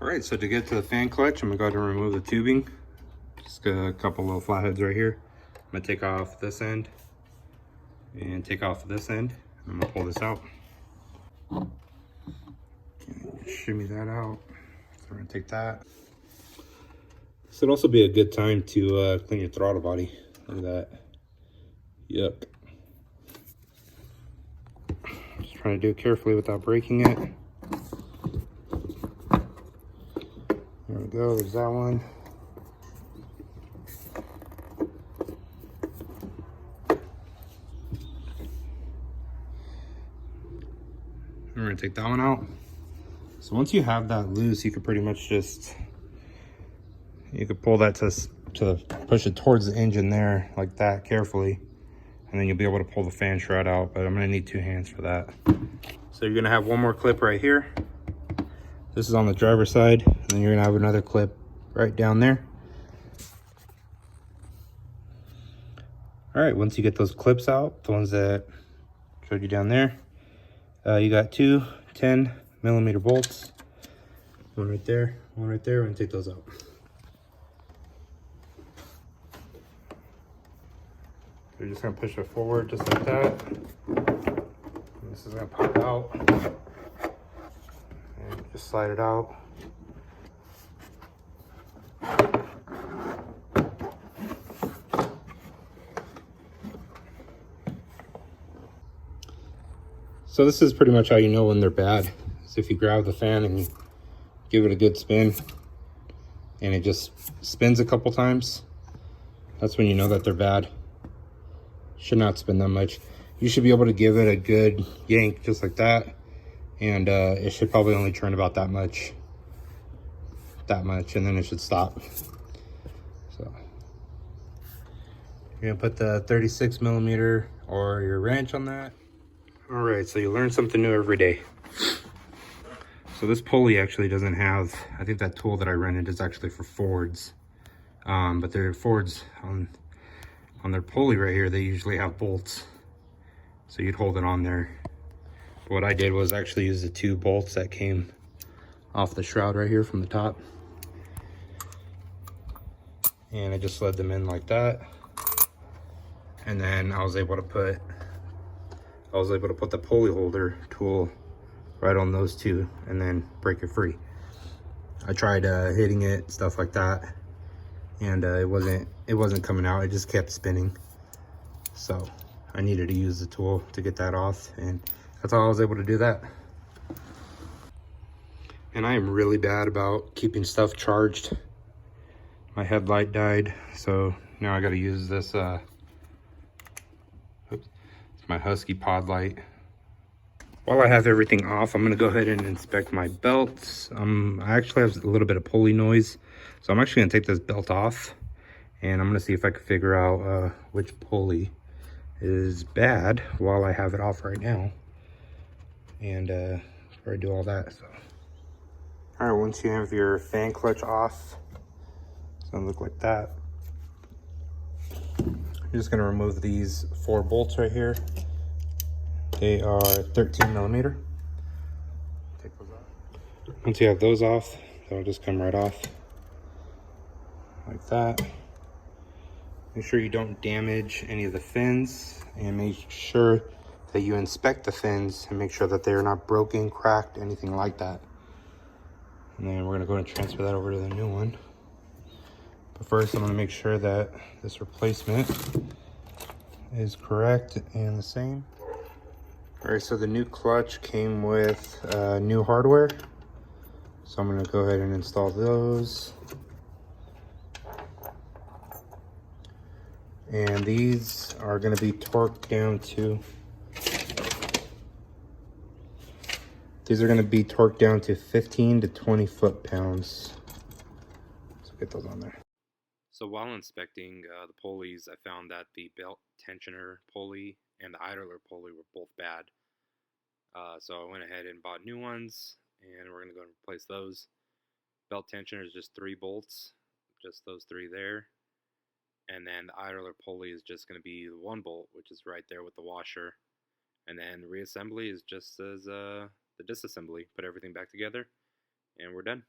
Alright, so to get to the fan clutch, I'm going to go ahead and remove the tubing. Just got a couple little flatheads right here. I'm going to take off this end and take off this end. I'm going to pull this out. Shimmy that out. So we're going to take that. This would also be a good time to clean your throttle body. Look at that. Yuck. Just trying to do it carefully without breaking it. There we go, there's that one. We're gonna take that one out. So once you have that loose, you could pretty much just, you could pull that to push it towards the engine there, like that, carefully. And then you'll be able to pull the fan shroud out, but I'm gonna need 2 hands for that. So you're gonna have one more clip right here. This is on the driver's side, and then you're gonna have another clip right down there. All right, once you get those clips out, the ones that showed you down there, you got 2 10mm bolts. One right there, one right there. We're gonna take those out. You're just gonna push it forward just like that. And this is gonna pop out. And just slide it out. So this is pretty much how you know when they're bad. So if you grab the fan and you give it a good spin and it just spins a couple times, that's when you know that they're bad. Should not spin that much. You should be able to give it a good yank just like that, and it should probably only turn about that much, and then it should stop. So you're gonna put the 36mm or your wrench on that. All right, so you learn something new every day. So this pulley actually doesn't have, I think that tool that I rented is actually for Fords, but their Fords on their pulley right here, they usually have bolts, so you'd hold it on there. What I did was actually use the 2 bolts that came off the shroud right here from the top, and I just slid them in like that, and then I was able to put the pulley holder tool right on those 2 and then break it free. I tried hitting it, stuff like that, and it wasn't coming out. It just kept spinning. So I needed to use the tool to get that off, and that's how I was able to do that. And I am really bad about keeping stuff charged. My headlight died, so now I got to use this it's my Husky pod light. While I have everything off, I'm gonna go ahead and inspect my belts. I actually have a little bit of pulley noise, so I'm actually gonna take this belt off, and I'm gonna see if I can figure out which pulley is bad while I have it off right now, and before I do all that. So, all right, once you have your fan clutch off, it's gonna look like that. You're just gonna remove these 4 bolts right here. They are 13mm. Take those off. Once you have those off, they'll just come right off like that. Make sure you don't damage any of the fins, and make sure that you inspect the fins and make sure that they're not broken, cracked, anything like that. And then we're gonna go and transfer that over to the new one. But first, I'm gonna make sure that this replacement is correct and the same. All right, so the new clutch came with new hardware. So I'm gonna go ahead and install those. And these are gonna be torqued down to, 15 to 20 foot-pounds. So get those on there. So while inspecting the pulleys, I found that the belt tensioner pulley and the idler pulley were both bad. So I went ahead and bought new ones, and we're going to go and replace those. Belt tensioner is just 3 bolts, just those 3 there. And then the idler pulley is just going to be the 1 bolt, which is right there with the washer. And then the reassembly is just as the disassembly. Put everything back together, and we're done.